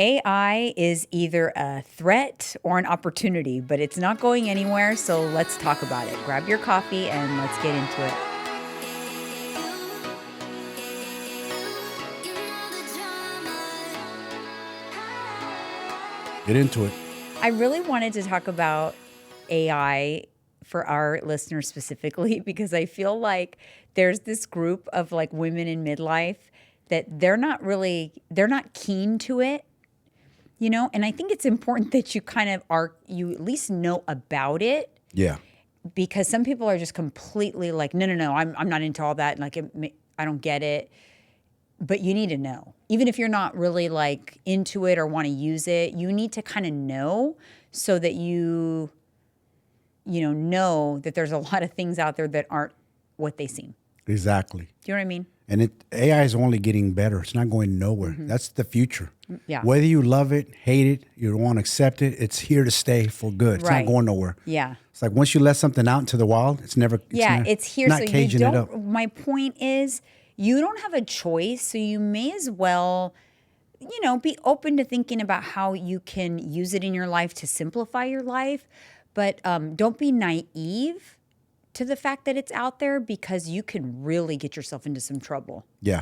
AI is either a threat or an opportunity, but it's not going anywhere, so let's talk about it. Grab your coffee and let's get into it. Get into it. I really wanted to talk about AI for our listeners specifically because I feel like there's this group of like women in midlife that they're not keen to it, you know? And I think it's important that you you at least know about it. Yeah. Because some people are just completely like, no, I'm not into all that. Like, I don't get it. But you need to know. Even if you're not really like into it or want to use it, you need to kind of know so that you know that there's a lot of things out there that aren't what they seem. Exactly. Do you know what I mean? And AI is only getting better. It's not going nowhere. Mm-hmm. That's the future. Yeah. Whether you love it, hate it, you don't want to accept it, it's here to stay for good. It's not going nowhere. Yeah. It's like once you let something out into the wild, it's never. It's here. Not so caging you it don't. up. My point is, you don't have a choice, so you may as well, be open to thinking about how you can use it in your life to simplify your life. But don't be naive to the fact that it's out there because you can really get yourself into some trouble. Yeah.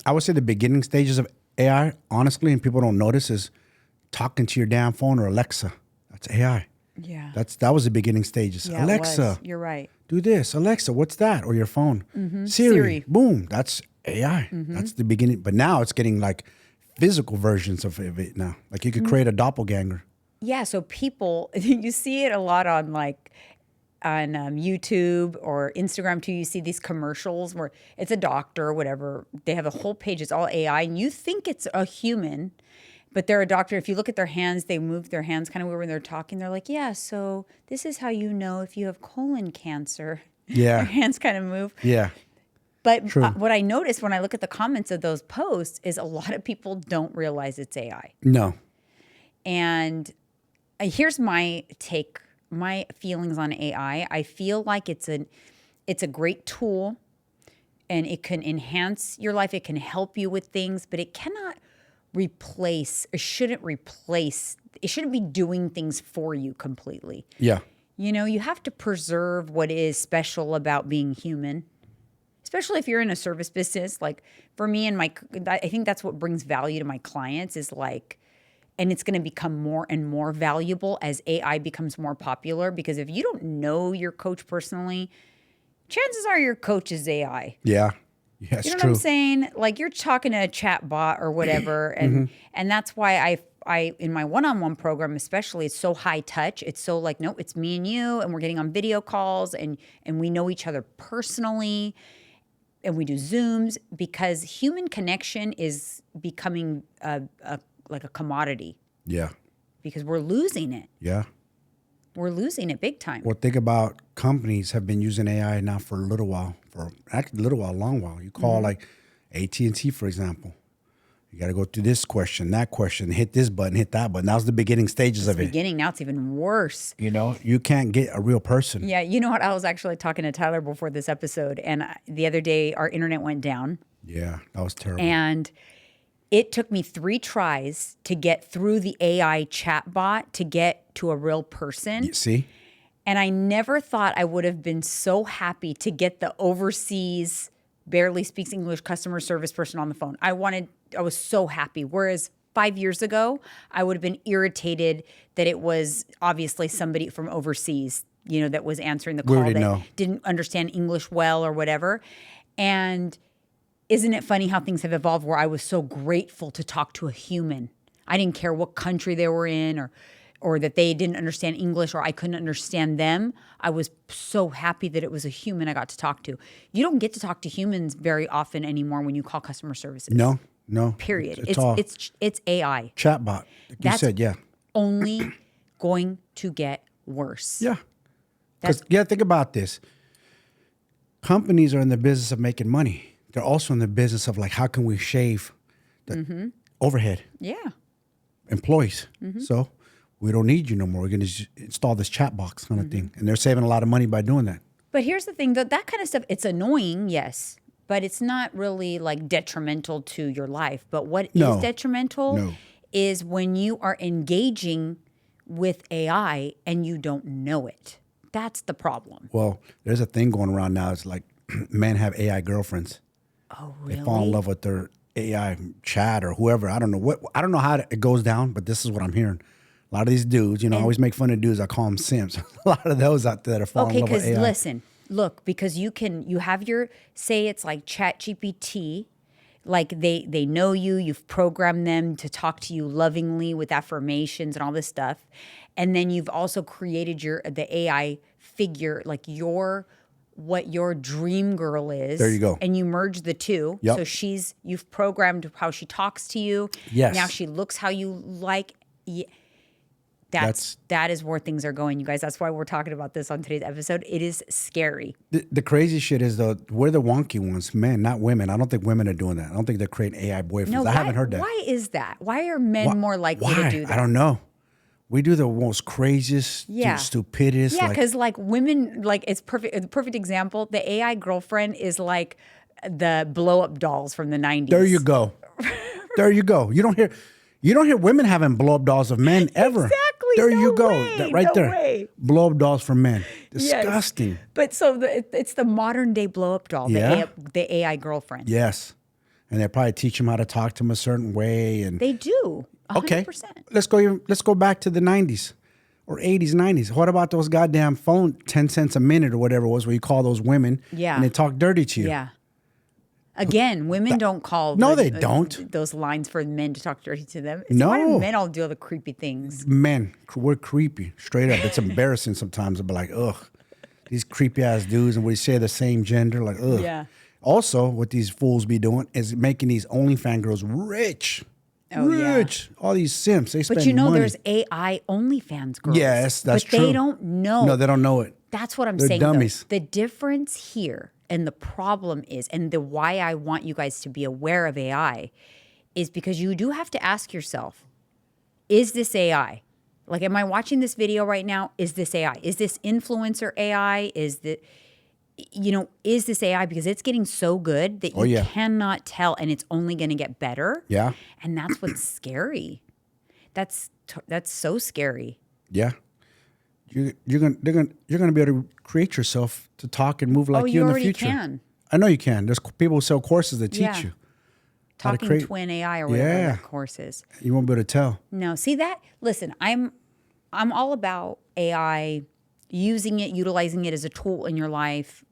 I would say the beginning stages of AI, honestly, and people don't notice, is talking to your damn phone or Alexa. That's AI. Yeah. That was the beginning stages. Yeah, Alexa. You're right. Do this. Alexa, what's that? Or your phone. Mm-hmm. Siri. Boom. That's AI. Mm-hmm. That's the beginning. But now it's getting like physical versions of it now. Like you could create a doppelganger. Yeah. So people, you see it a lot on YouTube or Instagram too. You see these commercials where it's a doctor or whatever. They have a whole page. It's all AI. And you think it's a human, but they're a doctor. If you look at their hands, they move their hands kind of weird when they're talking. They're like, yeah, so this is how you know if you have colon cancer. Yeah. Their hands kind of move. Yeah. But what I noticed when I look at the comments of those posts is a lot of people don't realize it's AI. No. And here's my take, my feelings on AI. I feel like it's a great tool and it can enhance your life. It can help you with things, but it cannot it shouldn't be doing things for you completely. Yeah. You have to preserve what is special about being human, especially if you're in a service business. Like for me I think that's what brings value to my clients is like, and it's going to become more and more valuable as AI becomes more popular, because if you don't know your coach personally, chances are your coach is AI. Yeah. Yeah, it's you know true. what I'm saying? Like you're talking to a chat bot or whatever. And and that's why I in my one-on-one program especially, it's so high touch. It's so like, no, it's me and you, and we're getting on video calls and we know each other personally and we do Zooms, because human connection is becoming like a commodity. Yeah. Because we're losing it. Yeah. We're losing it big time. Well, think about companies have been using AI now for a little while, long while. You call like AT&T, for example. You got to go through this question, that question, hit this button, hit that button. That was the beginning stages of it. Now it's even worse. You can't get a real person. Yeah, you know what? I was actually talking to Tyler before this episode, and the other day our internet went down. Yeah, that was terrible. And it took me 3 tries to get through the AI chatbot to get to a real person. You see? And I never thought I would have been so happy to get the overseas, barely speaks English customer service person on the phone. I was so happy. Whereas 5 years ago, I would have been irritated that it was obviously somebody from overseas, that was answering the call that didn't understand English well or whatever. And isn't it funny how things have evolved where I was so grateful to talk to a human? I didn't care what country they were in or that they didn't understand English or I couldn't understand them. I was so happy that it was a human I got to talk to. You don't get to talk to humans very often anymore when you call customer services. No. Period. It's AI. Chatbot. Like you said, yeah. Only going to get worse. Yeah. Because think about this. Companies are in the business of making money. They're also in the business of like, how can we shave the overhead? Yeah. Employees. So we don't need you no more. We're going to install this chat box kind of thing. And they're saving a lot of money by doing that. But here's the thing, that kind of stuff, it's annoying, yes. but it's not really like detrimental to your life. But what is No. detrimental No. is when you are engaging with AI and you don't know it. That's the problem. Well, there's a thing going around now. It's like men have AI girlfriends. Oh, They really? fall in love with their AI chat or whoever. I don't know what. I don't know how it goes down, but this is what I'm hearing. A lot of these dudes, I always make fun of dudes. I call them simps. A lot of those out there that are falling Okay, in love with because AI. listen, look, because you have your, say it's like Chat GPT, like they know you, you've programmed them to talk to you lovingly with affirmations and all this stuff. And then you've also created the AI figure, like what your dream girl is. There you go. And you merge the two. Yep. So you've programmed how she talks to you. Yes. Now she looks how you like. That is where things are going, you guys. That's why we're talking about this on today's episode. It is scary. The crazy shit is, though, we're the wonky ones, men, not women. I don't think women are doing that. I don't think they're creating AI boyfriends. No, I haven't heard that. Why is that? Why are men more likely to do that? I don't know. We do the most craziest, stupidest. Yeah, because like women, like it's perfect. The perfect example. The AI girlfriend is like the blow up dolls from the 90s. There you go. There you go. You don't hear women having blow up dolls of men ever. Exactly. There No you go. way. That right No there. way. Blow up dolls for men. Yes. Disgusting. But so it's the modern day blow up doll, Yeah. the AI girlfriend. Yes. And they probably teach them how to talk to them a certain way. And They do. 100%. okay, let's go back to the 90s or 80s, 90s. What about those goddamn phone 10 cents a minute or whatever it was where you call those women and they talk dirty to you? Yeah. Again, women don't call. No, they don't. Those lines for men to talk dirty to them. No. Why do men all do all the creepy things? Men, we're creepy. Straight up. It's embarrassing sometimes. I'll be like, ugh, these creepy ass dudes. And we say the same gender, like, ugh. Yeah. Also, what these fools be doing is making these OnlyFans girls rich. Oh, rich. All these simps, they spend money. There's AI OnlyFans girls. Yes, that's but true. But they don't know. No, they don't know it. That's what I'm They're saying. dummies. The difference here and the problem is, and the why I want you guys to be aware of AI is because you do have to ask yourself, is this AI? Like, am I watching this video right now? Is this AI? Is this influencer AI? Is this AI? Because it's getting so good that you cannot tell, and it's only going to get better. Yeah. And that's what's scary. That's so scary. Yeah. You're gonna be able to create yourself to talk and move like you in the future. You already can. I know you can. There's people who sell courses that teach you. Talking twin AI or whatever that course is. You won't be able to tell. No, see that? Listen, I'm all about AI, using it, utilizing it as a tool in your life,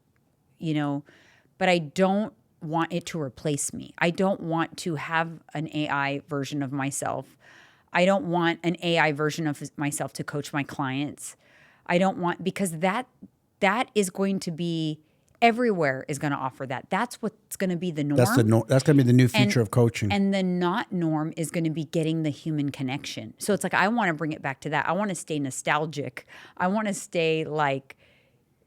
but I don't want it to replace me. I don't want to have an AI version of myself. I don't want an AI version of myself to coach my clients. I don't want, because that is going to be, everywhere is going to offer that. That's what's going to be the norm. That's going to be the new feature of coaching. And the not norm is going to be getting the human connection. So it's like, I want to bring it back to that. I want to stay nostalgic. I want to stay like,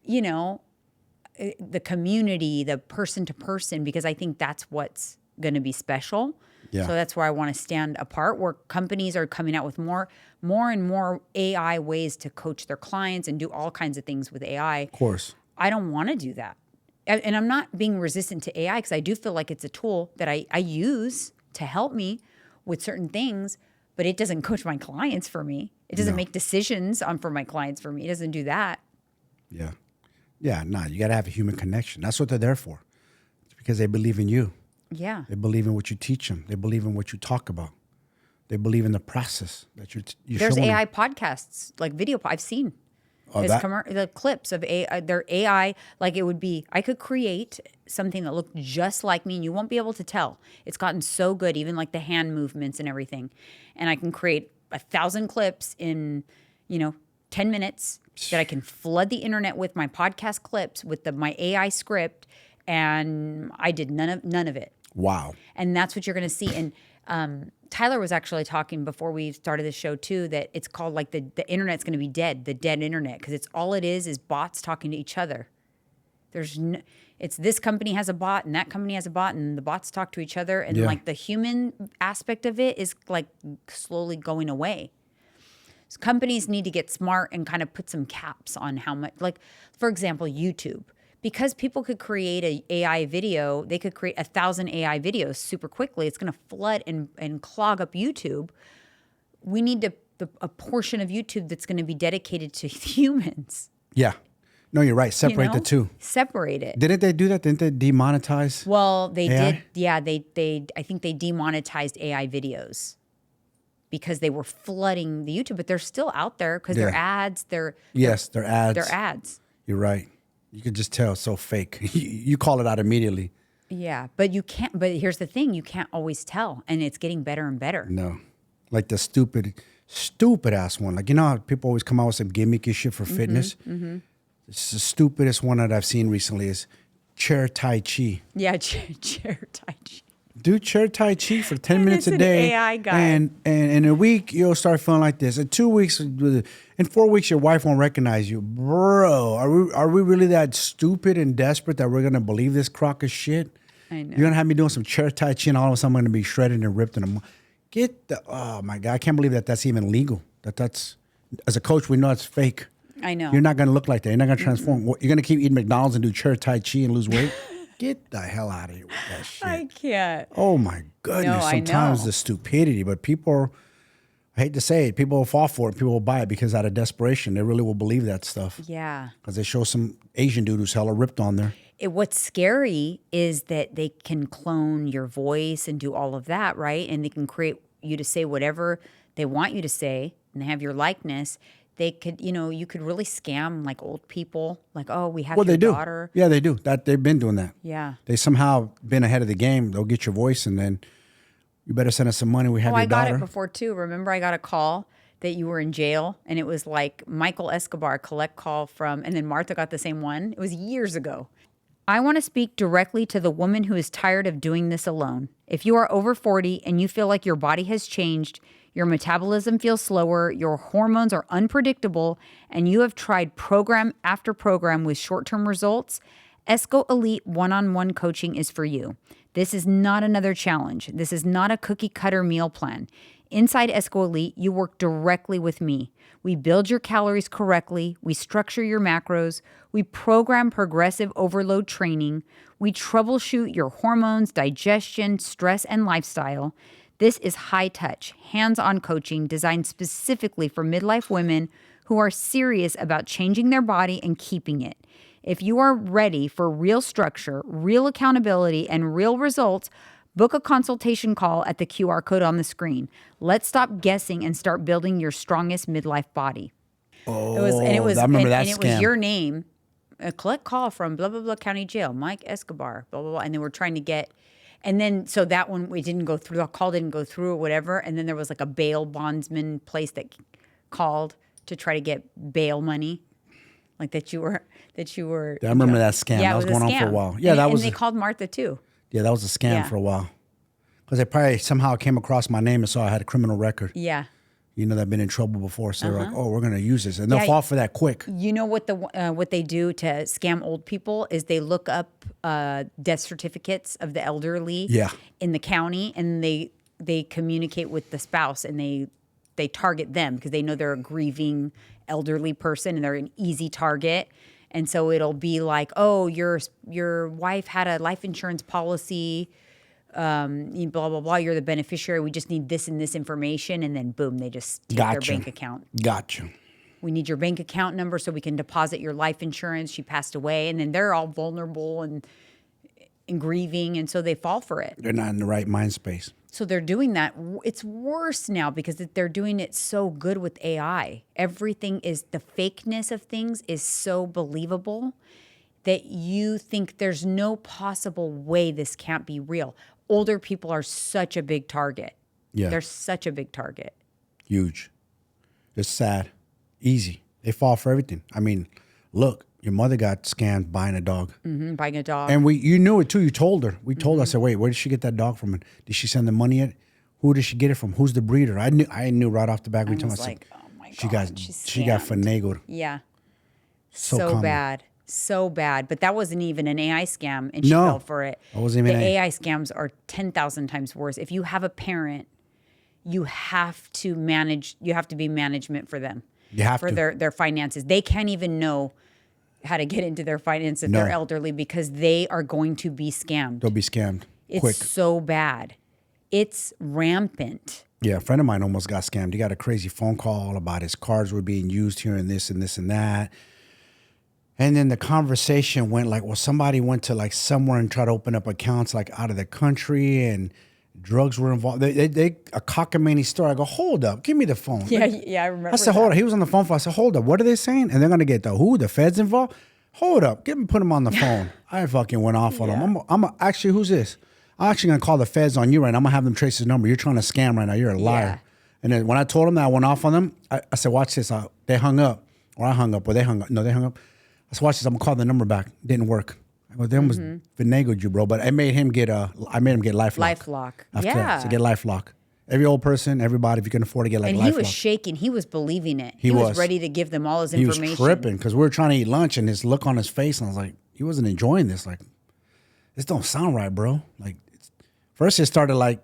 the community, the person to person, because I think that's what's going to be special. Yeah. So that's where I want to stand apart, where companies are coming out with more and more AI ways to coach their clients and do all kinds of things with AI. Of course. I don't want to do that. And I'm not being resistant to AI because I do feel like it's a tool that I use to help me with certain things, but it doesn't coach my clients for me. It doesn't make decisions for my clients for me. It doesn't do that. Yeah. Yeah, you got to have a human connection. That's what they're there for. It's because they believe in you. Yeah. They believe in what you teach them. They believe in what you talk about. They believe in the process that you're There's showing AI them. podcasts, like video. I've seen Oh, the clips of AI. Their AI, like it would be, I could create something that looked just like me and you won't be able to tell. It's gotten so good, even like the hand movements and everything. And I can create 1,000 clips in, 10 minutes that I can flood the internet with my podcast clips with my AI script. And I did none of it. Wow. And that's what you're going to see. And Tyler was actually talking before we started the show too, that it's called like the internet's going to be dead, the dead internet, because it's all it is bots talking to each other. It's this company has a bot and that company has a bot and the bots talk to each other. And like the human aspect of it is like slowly going away. So companies need to get smart and kind of put some caps on how much, like for example, YouTube. because people could create a AI video, they could create 1,000 AI videos super quickly. It's going to flood and clog up YouTube. We need a portion of YouTube that's going to be dedicated to humans. Yeah. No, you're right. Separate the two. Separate it. Didn't they do that? Didn't they demonetize? Well, they AI? did. Yeah, I think they demonetized AI videos because they were flooding the YouTube, but they're still out there because they're ads. Yes, they're ads. They're ads. You're right. You could just tell it's so fake. You call it out immediately. Yeah, but you can't. But here's the thing: you can't always tell, and it's getting better and better. No, like the stupid ass one. Like, how people always come out with some gimmicky shit for fitness. It's the stupidest one that I've seen recently is chair Tai Chi. Yeah, chair Tai Chi. Do chair Tai Chi for 10 minutes a it's day. an AI guy. And in a week, you'll start feeling like this. In 2 weeks, in 4 weeks, your wife won't recognize you. Bro, are we really that stupid and desperate that we're going to believe this crock of shit? I know. You're going to have me doing some chair Tai Chi and all of a sudden I'm going to be shredded and ripped in a oh my God, I can't believe that that's even legal. That's, as a coach, we know it's fake. I know. You're not going to look like that. You're not going to transform. You're going to keep eating McDonald's and do chair Tai Chi and lose weight? Get the hell out of here with that shit. I can't. Oh my goodness. No, I Sometimes know. the stupidity, but people I hate to say it, people will fall for it. People will buy it because out of desperation, they really will believe that stuff. Yeah. Because they show some Asian dude who's hella ripped on there. What's scary is that they can clone your voice and do all of that, right? And they can create you to say whatever they want you to say, and they have your likeness. They could, you could really scam like old people. Like, oh, we have your daughter. Yeah, they do. They've been doing that. Yeah. They somehow been ahead of the game. They'll get your voice, and then you better send us some money. We have your daughter. I got it before too. Remember, I got a call that you were in jail, and it was like Michael Escobar, collect call from, and then Martha got the same one. It was years ago. I want to speak directly to the woman who is tired of doing this alone. If you are over 40 and you feel like your body has changed, your metabolism feels slower, your hormones are unpredictable, and you have tried program after program with short-term results, Esco Elite one-on-one coaching is for you. This is not another challenge. This is not a cookie-cutter meal plan. Inside Esco Elite, you work directly with me. We build your calories correctly. We structure your macros. We program progressive overload training. We troubleshoot your hormones, digestion, stress, and lifestyle. This is high-touch, hands-on coaching designed specifically for midlife women who are serious about changing their body and keeping it. If you are ready for real structure, real accountability, and real results, book a consultation call at the QR code on the screen. Let's stop guessing and start building your strongest midlife body. Oh, I remember that scam. It was your name. A collect call from blah, blah, blah county jail, Mike Escobar, blah, blah, blah. And they were trying to get, and then, so that one, we didn't go through, the call didn't go through or whatever. And then there was like a bail bondsman place that called to try to get bail money. Like that you were. I remember that scam. Yeah, that was going on for a while. Yeah, and they called Martha too. Yeah, that was a scam for a while. Because they probably somehow came across my name and saw I had a criminal record. Yeah. They've been in trouble before. So they're like, oh, we're going to use this. And they'll fall for that quick. You know what what they do to scam old people is they look up death certificates of the elderly in the county, and they communicate with the spouse, and they target them because they know they're a grieving elderly person and they're an easy target. And so it'll be like, oh, your wife had a life insurance policy, blah, blah, blah. You're the beneficiary. We just need this and this information. And then boom, they just take their bank account. Gotcha. We need your bank account number so we can deposit your life insurance. She passed away. And then they're all vulnerable and grieving. And so they fall for it. They're not in the right mind space. So they're doing that. It's worse now because they're doing it so good with AI. Everything is, the fakeness of things is so believable that you think there's no possible way this can't be real. Older people are such a big target. Yeah. They're such a big target. Huge. It's sad. Easy. They fall for everything. I mean, look, your mother got scammed buying a dog. Mm-hmm, buying a dog. And you knew it too. You told her. We told her. I said, wait, where did she get that dog from? And did she send the money yet? Who did she get it from? Who's the breeder? I knew right off the bat. I was like, oh my God, she got finagled. Yeah. So bad. So bad. But that wasn't even an AI scam, and she fell for it. It wasn't even the AI scams are 10,000 times worse. If you have a parent, you have to be management for them. You have for to. their finances. They can't even know how to get into their finance if No. they're elderly because they are going to be scammed. They'll be scammed It's quick. so bad. It's rampant. Yeah, a friend of mine almost got scammed. He got a crazy phone call about his cards were being used here and this and this and that. And then the conversation went like, well, somebody went to like somewhere and tried to open up accounts like out of the country and drugs were involved. They a cockamamie story. I go, hold up, give me the phone. Yeah, yeah, I remember. I said, hold up. He was on the phone for. I said, hold up. What are they saying? And they're gonna get the who? The feds involved? Hold up. Put him on the phone. I fucking went off on him. Actually, who's this? I'm actually gonna call the feds on you right now. I'm gonna have them trace his number. You're trying to scam right now. You're a liar. Yeah. And then when I told them that I went off on them, I said, watch this. They hung up, or I hung up, or they hung up. No, they hung up. I said, watch this. I'm gonna call the number back. Didn't work. I go, they almost finagled you, bro. But I made him get LifeLock. LifeLock. After Yeah. that. So get LifeLock. Every old person, everybody, if you can afford to get like And LifeLock. he was shaking. He was believing it. He was. ready to give them all his He was information. tripping because we were trying to eat lunch and his look on his face, and I was like, he wasn't enjoying this. Like, this don't sound right, bro. Like, first it started like,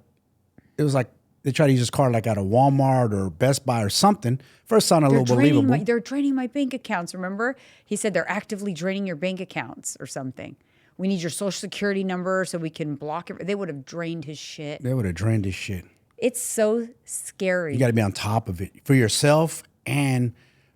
it was like they tried to use his card like at a Walmart or Best Buy or something. First sounded a little believable. They're draining my bank accounts, remember? He said they're actively draining your bank accounts or something. We need your social security number so we can block it. They would have drained his shit. They would have drained his shit. It's so scary. You got to be on top of it for yourself and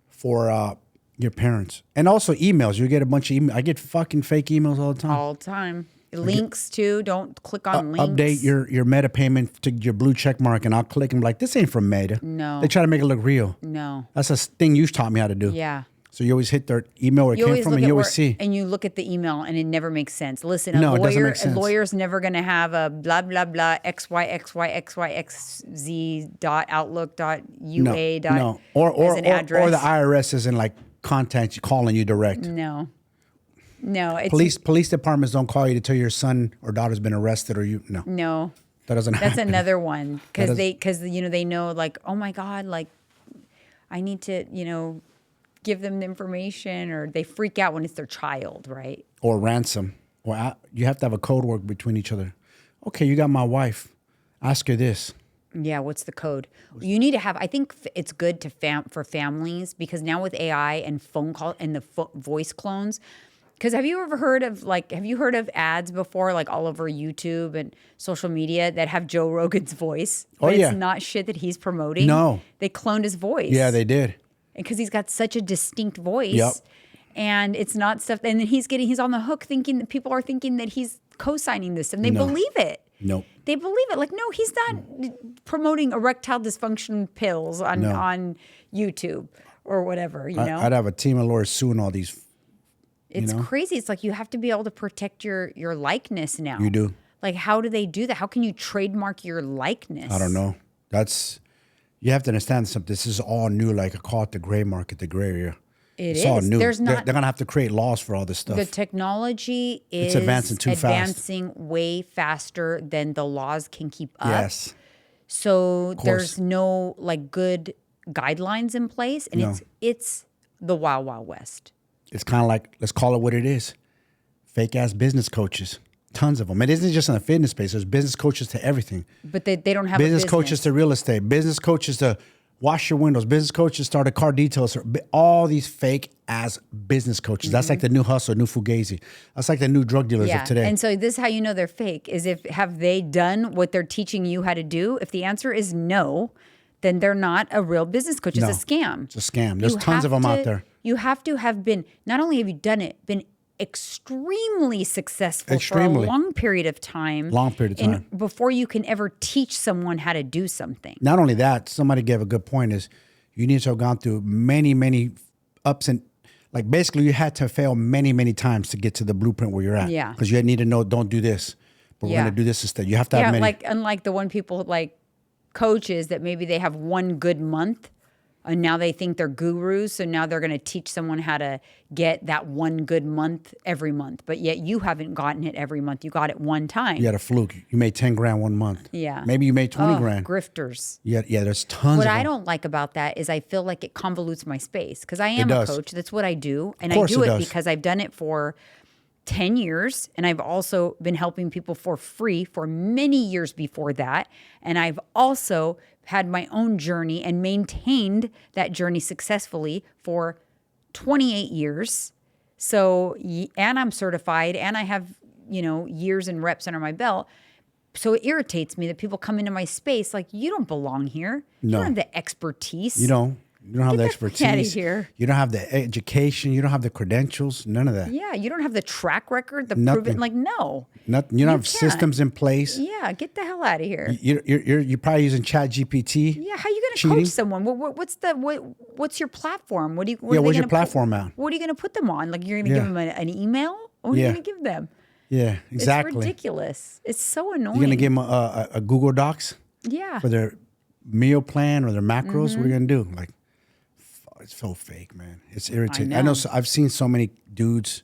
for your parents. And also emails. You get a bunch of emails. I get fucking fake emails all the time. All the time. Links too. Don't click on links. Update your Meta payment to your blue check mark, and I'll click and be like, this ain't from Meta. No. They try to make it look real. No. That's a thing you taught me how to do. Yeah. So you always hit their email where it came from, and you always see. And you look at the email, and it never makes sense. Listen, No, it doesn't make sense. A lawyer's never going to have a blah blah blah xyxyxyxz dot outlook dot ua dot No. Or as an address. or the IRS isn't like contact you, calling you direct. No. It's Police departments don't call you to tell your son or daughter's been arrested or you. No. No. That doesn't That's happen. another one because they know like, oh my God, like I need to give them the information, or they freak out when it's their child, right? Or ransom. Or you have to have a code word between each other. Okay, you got my wife. Ask her this. Yeah, what's the code? You need to have. I think it's good for families because now with AI and phone call and the voice clones. Because have you heard of ads before, like all over YouTube and social media that have Joe Rogan's voice? But yeah. It's not shit that he's promoting. No. They cloned his voice. Yeah, they did. Because he's got such a distinct voice. Yep. And it's not stuff. And then he's on the hook thinking that people are thinking that he's co-signing this and they believe it. Nope. They believe it. Like, no, he's not promoting erectile dysfunction pills on YouTube or whatever, I'd have a team of lawyers suing all these. It's crazy. It's like you have to be able to protect your likeness now. You do. Like, how do they do that? How can you trademark your likeness? I don't know. You have to understand something. This is all new. Like I call it the gray market, the gray area. It's all new. They're going to have to create laws for all this stuff. The technology is advancing too fast. Advancing way faster than the laws can keep up. Yes. So there's no like good guidelines in place, and it's the wild, wild west. It's kind of like, let's call it what it is. Fake ass business coaches. Tons of them. It isn't just in the fitness space. There's business coaches to everything. But they don't have business a business. coaches to real estate. Business coaches to wash your windows. Business coaches start a car detail. All these fake ass business coaches. That's like the new hustle, new fugazi. That's like the new drug dealers of today. And so this is how you know they're fake is have they done what they're teaching you how to do? If the answer is no, then they're not a real business coach. It's a scam. It's a scam. There's tons of them out there. You have to have been, not only have you done it, been extremely successful for a long period of time. Before you can ever teach someone how to do something. Not only that, somebody gave a good point is you need to have gone through many, many ups and like basically you had to fail many, many times to get to the blueprint where you're at. Yeah. Because you need to know, don't do this, but we're going to do this instead. You have to have many. Like unlike the one people like coaches that maybe they have one good month and now they think they're gurus. So now they're going to teach someone how to get that one good month every month. But yet you haven't gotten it every month. You got it one time. You had a fluke. You made 10 grand one month. Yeah. Maybe you made 20 grand. Grifters. Yeah, there's tons What of them. I don't like about that is I feel like it convolutes my space because I am a coach. That's what I do. And I do it because I've done it for 10 years. And I've also been helping people for free for many years before that. And I've also had my own journey and maintained that journey successfully for 28 years. So, and I'm certified and I have, years and reps under my belt. So it irritates me that people come into my space like, you don't belong here. You No. don't have the expertise. You don't have the Get the fuck expertise. outta here. You don't have the education. You don't have the credentials. None of that. Yeah, you don't have the track record, the Nothing. proven. Like, no. Nothing. You don't have can't. systems in place. Yeah, get the hell out of here. You're probably using Chat GPT. Yeah, how are you going to Cheating. coach someone? What's your platform? What Where's your platform at? What are you going to put them on? Like, you're going to give them an email? What are you going to give them? Yeah, exactly. It's ridiculous. It's so annoying. You're gonna give them a Google Docs Yeah. for their meal plan or their macros. What are you gonna do? Like, it's so fake, man. It's irritating. I know. I've seen so many dudes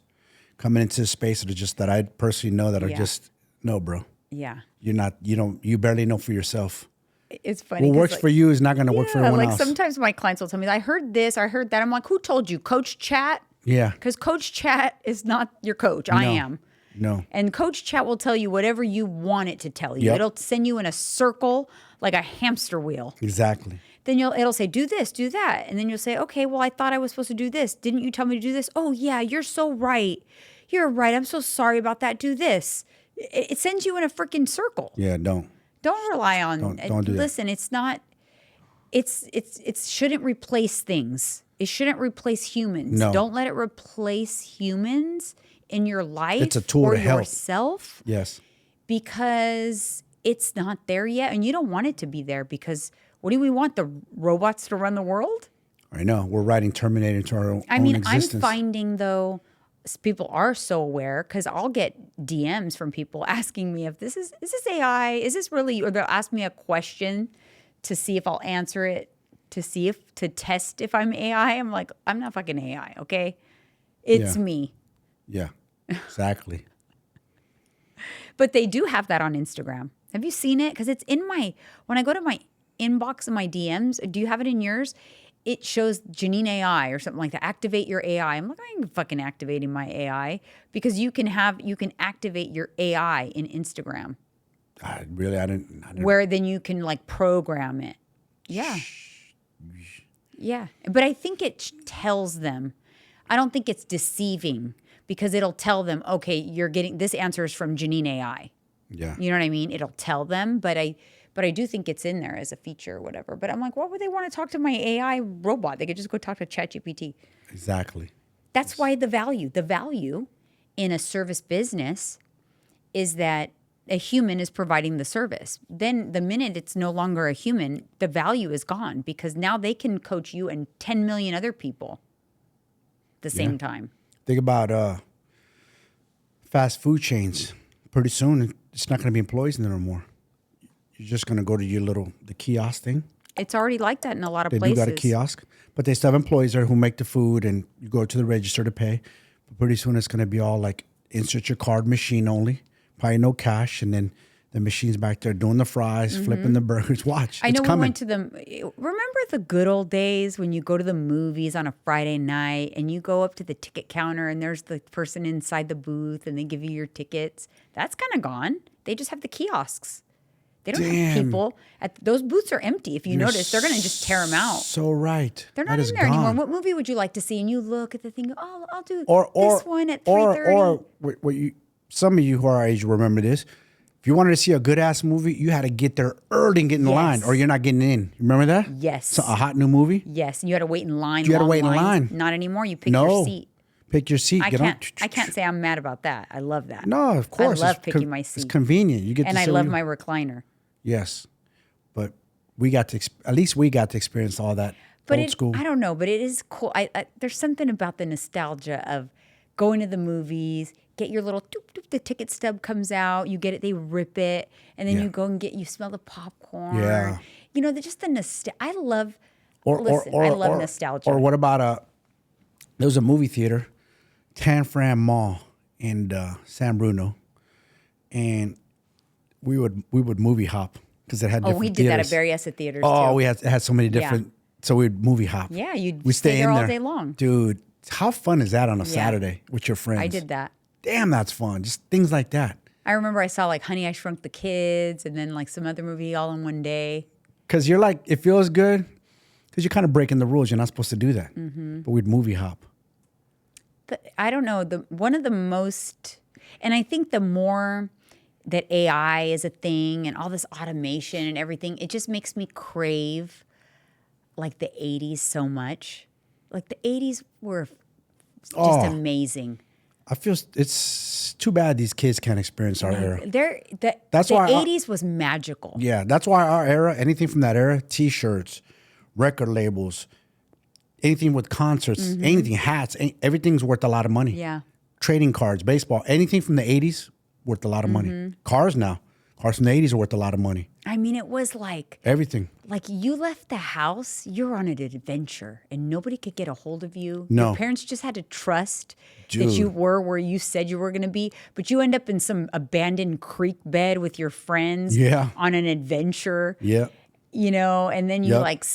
coming into the space that I personally know that are just no, bro. Yeah. You're not. You barely know for yourself. It's funny. What works for you is not gonna work for everyone else. Sometimes my clients will tell me, I heard this, I heard that. I'm like, who told you? Coach Chat? Yeah. Because Coach Chat is not your coach. I am. No. And Coach Chat will tell you whatever you want it to tell you. Yep. It'll send you in a circle like a hamster wheel. Exactly. Then it'll say, do this, do that. And then you'll say, okay, well, I thought I was supposed to do this. Didn't you tell me to do this? Oh, yeah, you're so right. You're right. I'm so sorry about that. Do this. It sends you in a freaking circle. Yeah, don't. Don't rely on. Don't do that. Listen, it's not. It shouldn't replace things. It shouldn't replace humans. No. Don't let it replace humans in your life. It's a tool or to help. yourself. Yes. Because it's not there yet, and you don't want it to be there. Because what do we want? The robots to run the world? I know. We're writing Terminator into our own existence. I'm finding though, people are so aware because I'll get DMs from people asking me if is this AI? Is this really? Or they'll ask me a question to see if I'll answer it, to test if I'm AI. I'm like, I'm not fucking AI, okay? It's me. Yeah, exactly. But they do have that on Instagram. Have you seen it? Because it's when I go to my inbox and my DMs, do you have it in yours? It shows Janine AI or something like that. Activate your AI. I'm like, I ain't fucking activating my AI because you can activate your AI in Instagram. I didn't. Where then you can like program it. Yeah. Yeah. But I think it tells them. I don't think it's deceiving because it'll tell them, okay, you're getting this answer is from Janine AI. Yeah. You know what I mean? It'll tell them, but I do think it's in there as a feature or whatever. But I'm like, why would they want to talk to my AI robot? They could just go talk to ChatGPT. Exactly. That's why the value in a service business is that a human is providing the service. Then the minute it's no longer a human, the value is gone because now they can coach you and 10 million other people at the same time. Think about fast food chains. Pretty soon, it's not going to be employees in there no more. You're just going to go to the kiosk thing. It's already like that in a lot of They places. do got a kiosk, but they still have employees there who make the food, and you go to the register to pay. But pretty soon, it's going to be all like insert your card machine only, probably no cash, and then the machine's back there doing the fries, flipping the burgers. Watch, I know it's coming. we went to remember the good old days when you go to the movies on a Friday night and you go up to the ticket counter and there's the person inside the booth and they give you your tickets. That's kind of gone. They just have the kiosks. They don't have people. Those booths are empty. If you notice, they're going to just tear them out. So right. They're not That in there is anymore. gone. What movie would you like to see? And you look at the thing, oh, I'll do Or this one at 3:30. Or some of you who are our age will remember this. If you wanted to see a good ass movie, you had to get there early and get in the line, or you're not getting in. Remember that? Yes. So a hot new movie. Yes, and you had to wait in line. You had to long wait in lines. line. Not anymore. You pick your seat. Pick your seat. I can't say I'm mad about that. I love that. No, of course. I love picking my seat. It's convenient. You get and to I sit love where my recliner. Yes, but we got to at least we got to experience all that old school. I don't know, but it is cool. There's something about the nostalgia of going to the movies. Get your little doop, doop, the ticket stub comes out. You get it, they rip it, and then you go and you smell the popcorn. Yeah. You know, just the nostalgia. I love nostalgia. Or what about there was a movie theater, Tan Fran Mall in San Bruno, and we would movie hop because it had different we did theaters. that at Berryessa theaters Oh, too. it had so many different. So we'd movie hop. Yeah, you'd we stay there in all day long. Dude, how fun is that on a Saturday with your friends? I did that. Damn, that's fun. Just things like that. I remember I saw like Honey, I Shrunk the Kids and then like some other movie all in one day. Because you're like, it feels good because you're kind of breaking the rules. You're not supposed to do that. Mm-hmm. But we'd movie hop. I don't know, one of the most, and I think the more that AI is a thing and all this automation and everything, it just makes me crave like the 80s so much. Like the 80s were just amazing. I feel it's too bad these kids can't experience our era. That's why the 80s was magical. Yeah, that's why our era, anything from that era, T-shirts, record labels, anything with concerts, anything, hats, everything's worth a lot of money. Yeah. Trading cards, baseball, anything from the 80s worth a lot of money. Cars now. Cars from the 80s are worth a lot of money. I mean, it was like everything. Like you left the house, you're on an adventure and nobody could get a hold of you. No. Your parents just had to trust that you were where you said you were going to be, but you end up in some abandoned creek bed with your friends on an adventure. Yeah. You know, and then you like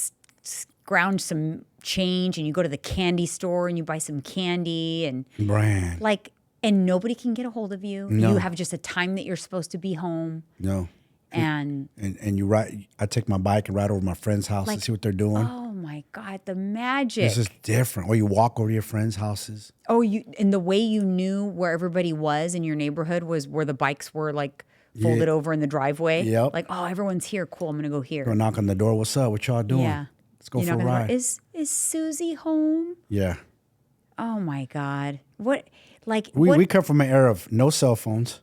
scrounge some change and you go to the candy store and you buy some candy and brand. Like, and nobody can get a hold of you. No. You have just a time that you're supposed to be home. No. And you ride. I take my bike and ride over to my friend's house and see what they're doing. Oh my God, the magic! This is different. Or you walk over to your friends' houses. Oh, and the way you knew where everybody was in your neighborhood was where the bikes were like folded over in the driveway. Yep. Like, oh, everyone's here. Cool, I'm gonna go here. Go knock on the door. What's up? What y'all doing? Yeah. Let's go for a ride. Is Susie home? Yeah. Oh my God! What? Like we come from an era of no cell phones.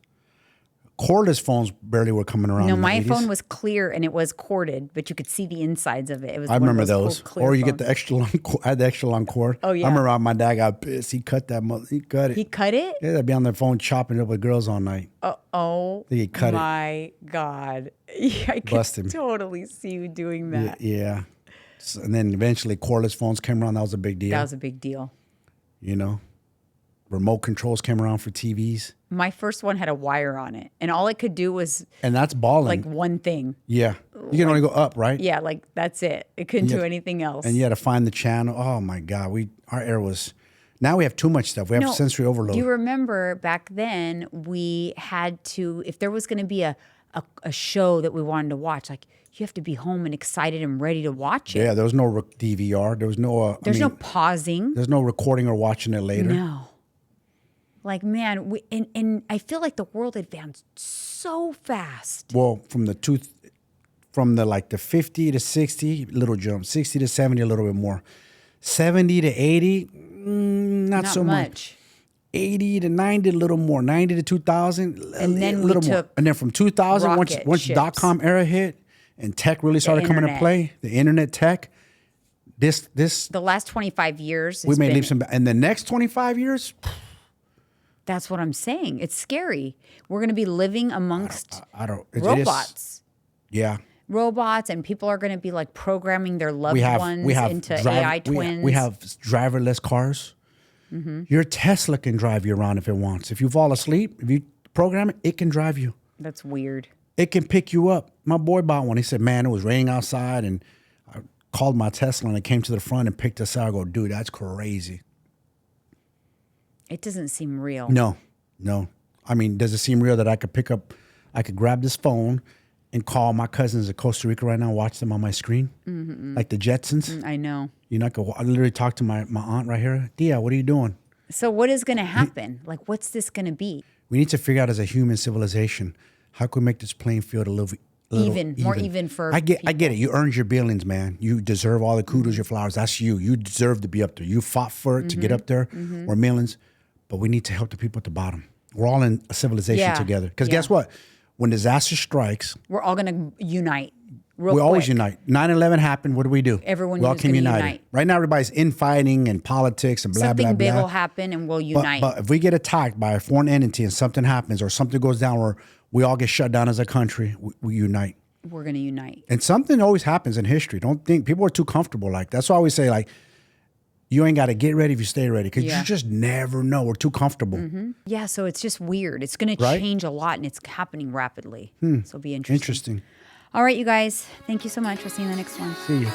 Cordless phones barely were coming around. No, in the my 80s. phone was clear and it was corded, but you could see the insides of it. It was. I remember those. Cool, or you phones. get the extra long. I had the extra long cord. Oh yeah. I remember my dad got pissed. He cut that. He cut it. He cut it. Yeah, they'd be on their phone chopping it up with girls all night. Oh he cut my God! Yeah, I could totally see you doing that. Yeah. So, and then eventually cordless phones came around. That was a big deal. That was a big deal. You know, remote controls came around for TVs. My first one had a wire on it, and all it could do was, and that's balling, like one thing. Yeah, you can only go up, right? Yeah, like that's it. It couldn't do anything else. And you had to find the channel. Oh my God, our era was. Now we have too much stuff. We have sensory overload. Do you remember back then we had to, if there was going to be a show that we wanted to watch, like you have to be home and excited and ready to watch it. Yeah, there was no DVR. There was no. No pausing. There's no recording or watching it later. No. Like, man, and I feel like the world advanced so fast. Well, from the 50 to 60, little jump. 60 to 70, a little bit more. 70 to 80, not so much. 80 to 90, a little more. 90 to 2000, and then a little more. And then from 2000, once dot-com era hit and tech really started coming into play, the internet tech, the last 25 years, we made leaps and the next 25 years. That's what I'm saying. It's scary. We're going to be living amongst robots. Yeah. Robots, and people are going to be like programming their loved ones into AI twins. We have driverless cars. Mm-hmm. Your Tesla can drive you around if it wants. If you fall asleep, if you program it, it can drive you. That's weird. It can pick you up. My boy bought one. He said, man, it was raining outside, and I called my Tesla, and it came to the front and picked us up. I go, dude, that's crazy. It doesn't seem real. No. I mean, does it seem real that I could grab this phone and call my cousins in Costa Rica right now and watch them on my screen? Mm-hmm. Like the Jetsons? I know. I literally talk to my aunt right here. Dia, what are you doing? So what is going to happen? Like, what's this going to be? We need to figure out as a human civilization, how can we make this playing field a little more even for I get it. You earned your billions, man. You deserve all the kudos, your flowers. That's you. You deserve to be up there. You fought for it to get up there. We're millions. But we need to help the people at the bottom. We're all in a civilization together. Because guess what? When disaster strikes, we're all going to unite. We always unite. 9/11 happened. What do we do? Everyone we all came united. Right now, everybody's infighting and politics and blah, something blah, blah. Something big will happen and we'll unite. But if we get attacked by a foreign entity and something happens or something goes down where we all get shut down as a country, we unite. We're going to unite. And something always happens in history. Don't think people are too comfortable. Like that's why I always say, like, you ain't got to get ready if you stay ready because you just never know. We're too comfortable. Mm-hmm. Yeah, so it's just weird. It's going to change a lot and it's happening rapidly. So it'll be interesting. Interesting. All right, you guys. Thank you so much. We'll see you in the next one. See you.